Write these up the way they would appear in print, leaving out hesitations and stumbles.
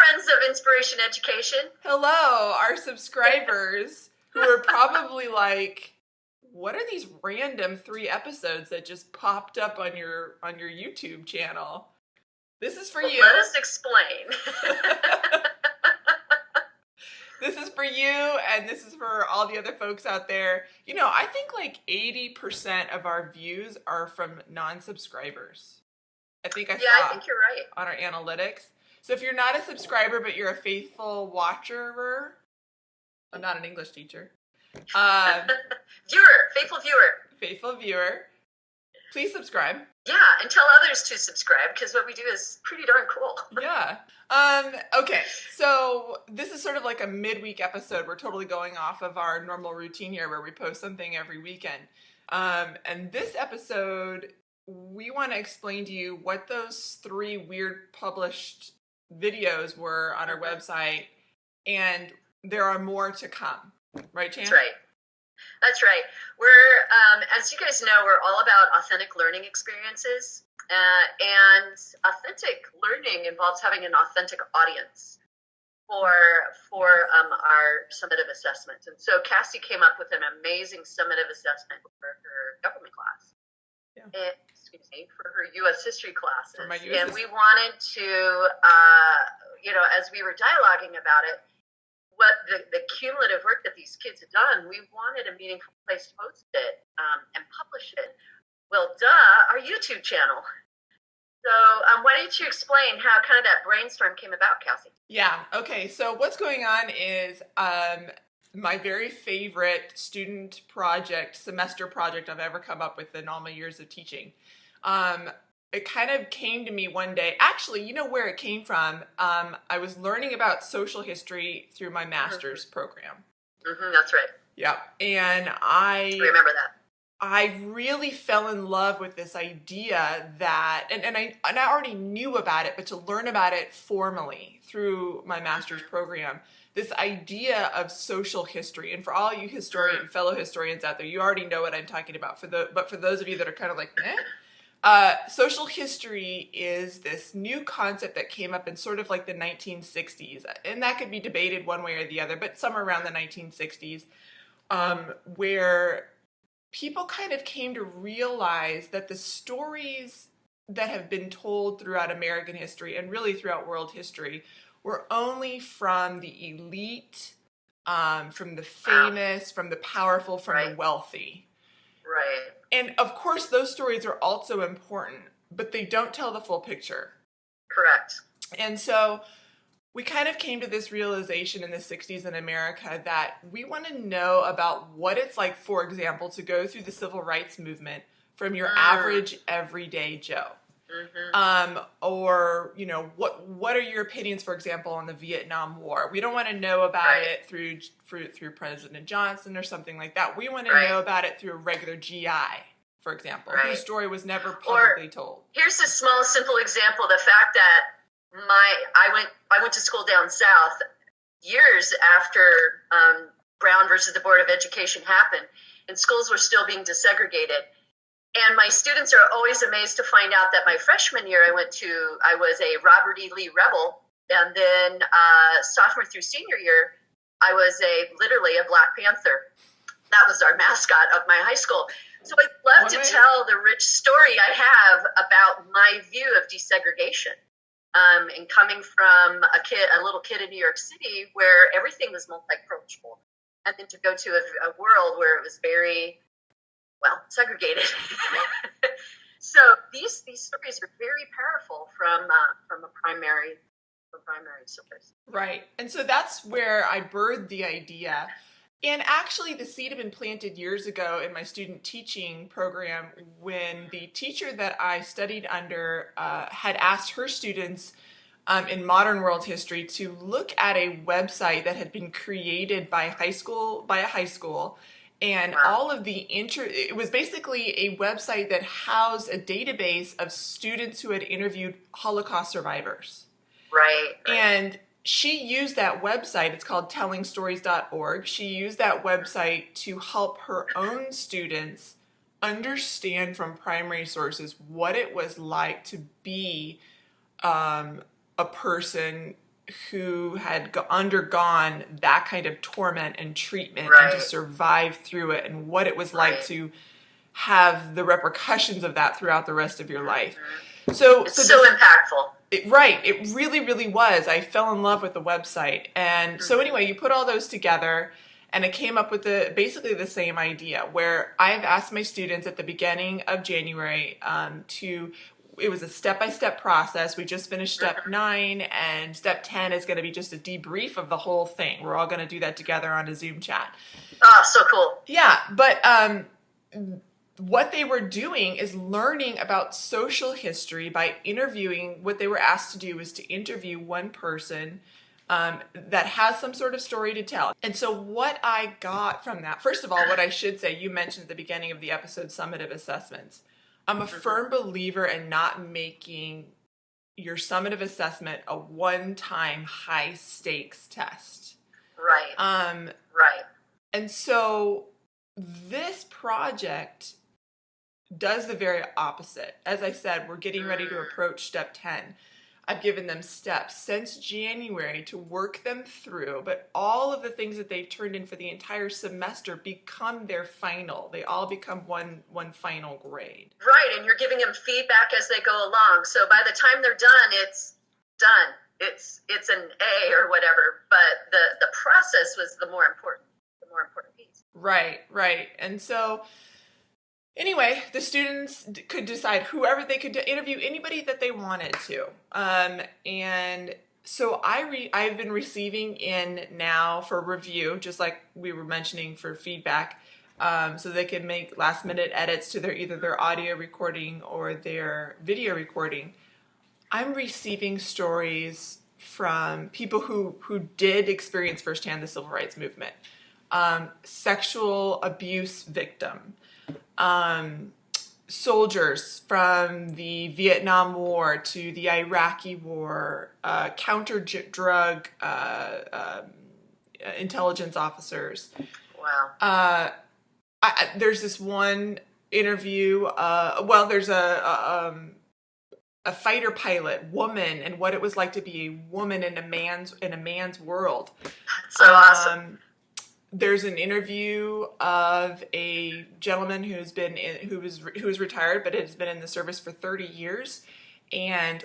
friends of Inspiration Education. Hello, our subscribers who are probably like, what are these random 3 episodes that just popped up on your YouTube channel? This is for you. Let us explain. This is for you, and this is for all the other folks out there. You know, I think like 80% of our views are from non-subscribers. I think I saw I think you're right. on our analytics. So if you're not a subscriber, but you're a faithful watcher, I'm not an English teacher. Faithful viewer, please subscribe. Yeah, and tell others to subscribe, because what we do is pretty darn cool. Yeah. Okay, so this is sort of like a midweek episode. We're totally going off of our normal routine here where we post something every weekend. And this episode, we want to explain to you what those 3 weird published videos were on our website, and there are more to come. Right, Chan? That's right. We're, as you guys know, we're all about authentic learning experiences. And authentic learning involves having an authentic audience for our summative assessment. And so Cassie came up with an amazing summative assessment for her government class. Yeah. For her U.S. history classes. And we wanted to, as we were dialoguing about it, what the cumulative work that these kids had done, we wanted a meaningful place to post it and publish it. Well, our YouTube channel. So why don't you explain how kind of that brainstorm came about, Cassie? Yeah, okay. So what's going on is my very favorite student project, semester project I've ever come up with in all my years of teaching. It kind of came to me one day. Actually, you know where it came from? I was learning about social history through my master's program. That's right. Yeah, and I remember that. I really fell in love with this idea that, and I already knew about it, but to learn about it formally through my master's program, this idea of social history. And for all you fellow historians out there, you already know what I'm talking about. But for those of you that are kind of like, social history is this new concept that came up in sort of like the 1960s, and that could be debated one way or the other, but somewhere around the 1960s, where people kind of came to realize that the stories that have been told throughout American history and really throughout world history were only from the elite, from the famous, from the powerful, from the wealthy. Right. And of course, those stories are also important, but they don't tell the full picture. Correct. And so we kind of came to this realization in the 60s in America that we want to know about what it's like, for example, to go through the civil rights movement from your average everyday Joe. Or, what are your opinions, for example, on the Vietnam War? We don't want to know about it through President Johnson or something like that. We want to know about it through a regular GI, for example, whose story was never publicly told. Here's a small, simple example. The fact that I went to school down south years after Brown versus the Board of Education happened, and schools were still being desegregated. And my students are always amazed to find out that my freshman year I was a Robert E. Lee rebel, and then sophomore through senior year, I was literally a Black Panther. That was our mascot of my high school. So I'd love to tell the rich story I have about my view of desegregation. And coming from a little kid in New York City where everything was multicultural, and then to go to a world where it was very, segregated. So these stories are very powerful from a primary source. Right. And so that's where I birthed the idea. And actually, the seed had been planted years ago in my student teaching program when the teacher that I studied under had asked her students in modern world history to look at a website that had been created by a high school. And all of it was basically a website that housed a database of students who had interviewed Holocaust survivors. Right. And she used that website, it's called tellingstories.org. She used that website to help her own students understand from primary sources what it was like to be a person who had undergone that kind of torment and treatment and to Right. survive through it, and what it was like Right. to have the repercussions of that throughout the rest of your life. Mm-hmm. So It's so this, impactful. right, it really, really was. I fell in love with the website. And so Mm-hmm. anyway, you put all those together and it came up with basically the same idea where I have asked my students at the beginning of January it was a step-by-step process. We just finished step 9, and step 10 is going to be just a debrief of the whole thing. We're all going to do that together on a Zoom chat. Oh, so cool. Yeah, but what they were doing is learning about social history by interviewing. What they were asked to do was to interview one person that has some sort of story to tell. And so what I got from that, first of all, what I should say, you mentioned at the beginning of the episode, summative assessments. I'm a firm believer in not making your summative assessment a one-time high-stakes test. Right. Right. And so this project does the very opposite. As I said, we're getting ready to approach step 10. I've given them steps since January to work them through, but all of the things that they've turned in for the entire semester become their final. They all become one final grade. Right, and you're giving them feedback as they go along. So by the time they're done, it's done. It's an A or whatever, but the process was the more important piece. Right. And so anyway, the students could decide whoever they could interview, anybody that they wanted to. And so I've been receiving in now for review, just like we were mentioning for feedback, so they can make last minute edits to either their audio recording or their video recording. I'm receiving stories from people who did experience firsthand the civil rights movement, sexual abuse victim, soldiers from the Vietnam War to the Iraqi War, counter-drug intelligence officers. Wow. There's this one interview. There's a fighter pilot woman and what it was like to be a woman in a man's world. So awesome. There's an interview of a gentleman who was retired but has been in the service for 30 years, and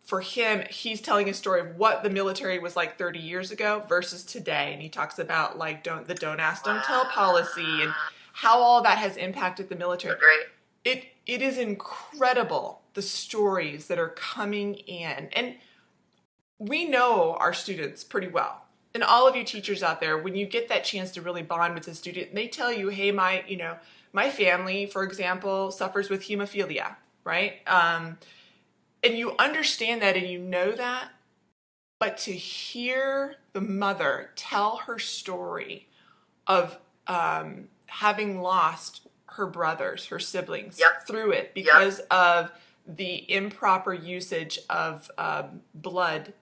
for him, he's telling a story of what the military was like 30 years ago versus today, and he talks about like don't ask, don't tell policy, and how all that has impacted the military. So great. It is incredible, the stories that are coming in, and we know our students pretty well. And all of you teachers out there, when you get that chance to really bond with a student, they tell you, hey, my family, for example, suffers with hemophilia, right? And you understand that and you know that, but to hear the mother tell her story of having lost her brothers, her siblings, through it because of the improper usage of blood,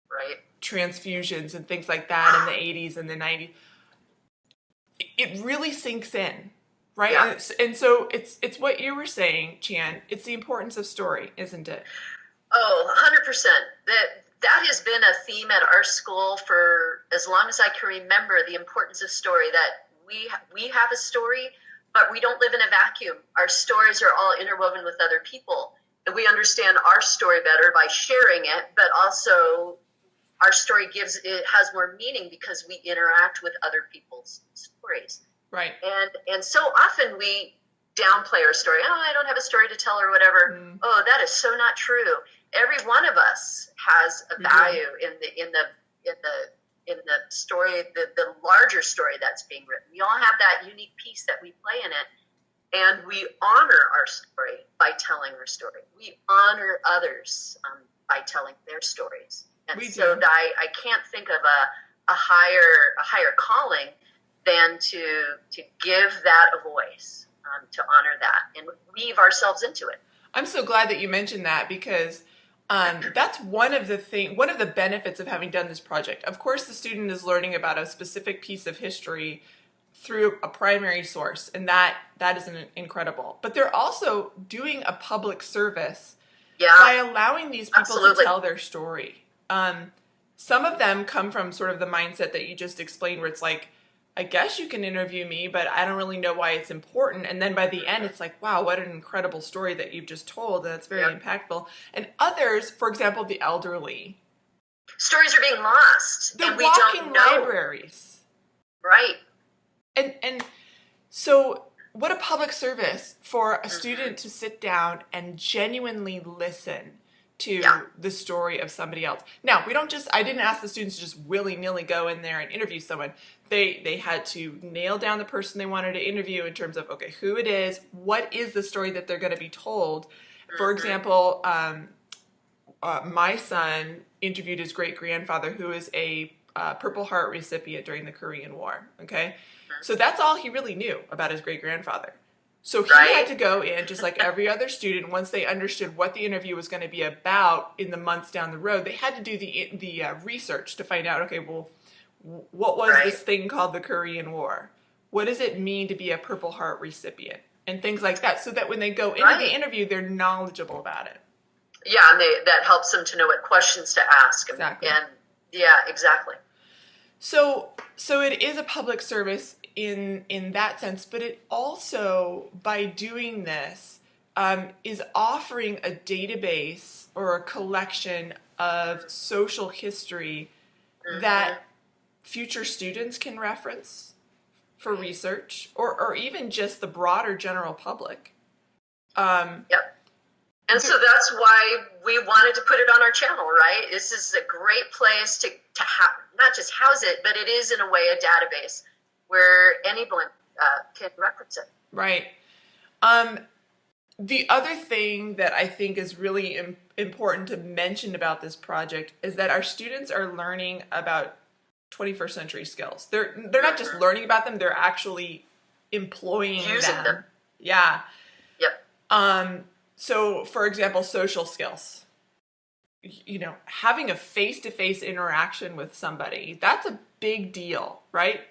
right, transfusions and things like that in the 80s and the 90s, it really sinks in, right? Yeah. And so it's what you were saying, Chan. It's the importance of story, isn't it? Oh, 100%. That has been a theme at our school for as long as I can remember, the importance of story, that we have a story, but we don't live in a vacuum. Our stories are all interwoven with other people. And we understand our story better by sharing it, but also our story has more meaning because we interact with other people's stories. Right. And so often we downplay our story. Oh, I don't have a story to tell or whatever. Oh, that is so not true. Every one of us has a value in the story, the larger story that's being written. We all have that unique piece that we play in it. And we honor our story by telling our story. We honor others by telling their stories. And so I can't think of a higher calling than to give that a voice, to honor that and weave ourselves into it. I'm so glad that you mentioned that because that's one of the benefits of having done this project. Of course, the student is learning about a specific piece of history through a primary source, and that is incredible. But they're also doing a public service by allowing these people to tell their story. Some of them come from sort of the mindset that you just explained, where it's like, I guess you can interview me, but I don't really know why it's important. And then by the end, it's like, wow, what an incredible story that you've just told. That's very impactful. And others, for example, the elderly. Stories are being lost. They're and we walking don't know. libraries. Right. And so what a public service for a student to sit down and genuinely listen to the story of somebody else. Now, I didn't ask the students to just willy-nilly go in there and interview someone. They had to nail down the person they wanted to interview in terms of, okay, who it is, what is the story that they're going to be told. For example, my son interviewed his great-grandfather, who is a Purple Heart recipient during the Korean War, okay? So that's all he really knew about his great-grandfather. So he had to go in, just like every other student, once they understood what the interview was going to be about in the months down the road, they had to do the research to find out, okay, well, what was this thing called the Korean War? What does it mean to be a Purple Heart recipient? And things like that, so that when they go into the interview, they're knowledgeable about it. Yeah, and that helps them to know what questions to ask. Exactly. And yeah, exactly. So it is a public service in that sense, but it also, by doing this, is offering a database or a collection of social history that future students can reference for research, or even just the broader general public. And so that's why we wanted to put it on our channel, right? This is a great place to not just house it, but it is in a way a database where anyone can reference it. Right. The other thing that I think is really important to mention about this project is that our students are learning about 21st century skills. They're not just learning about them, they're actually employing them. Yeah. Yep. So, for example, social skills. Having a face-to-face interaction with somebody, that's a big deal, right?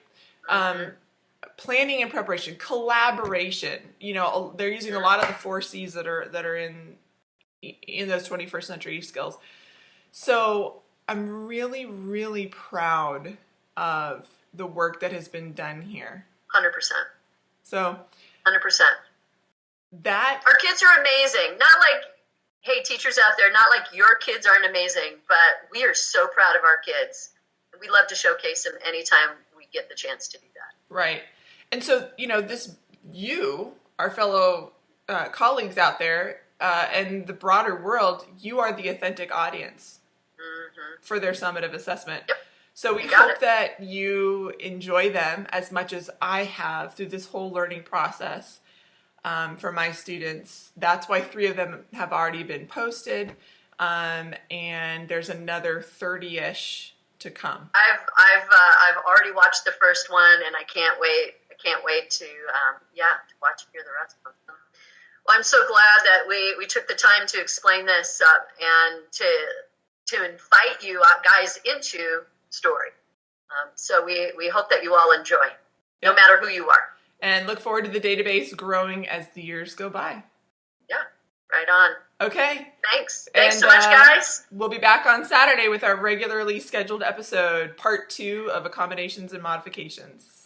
Planning and preparation, collaboration. They're using a lot of the 4 C's that are in those 21st century skills. So I'm really, really proud of the work that has been done here. 100%. So 100%. That our kids are amazing. Not like, hey, teachers out there, not like your kids aren't amazing, but we are so proud of our kids. We love to showcase them anytime we get the chance to do that. Right. And so, our fellow colleagues out there, and the broader world, you are the authentic audience for their summative assessment. Yep. So we hope that you enjoy them as much as I have through this whole learning process. For my students, that's why 3 of them have already been posted, and there's another 30-ish to come. I've already watched the first one, and I can't wait. To watch and hear the rest of them. Well, I'm so glad that we took the time to explain this and to invite you guys into story. So we hope that you all enjoy, no matter who you are. And look forward to the database growing as the years go by. Yeah, right on. Okay. Thanks so much, guys. We'll be back on Saturday with our regularly scheduled episode, part 2 of Accommodations and Modifications.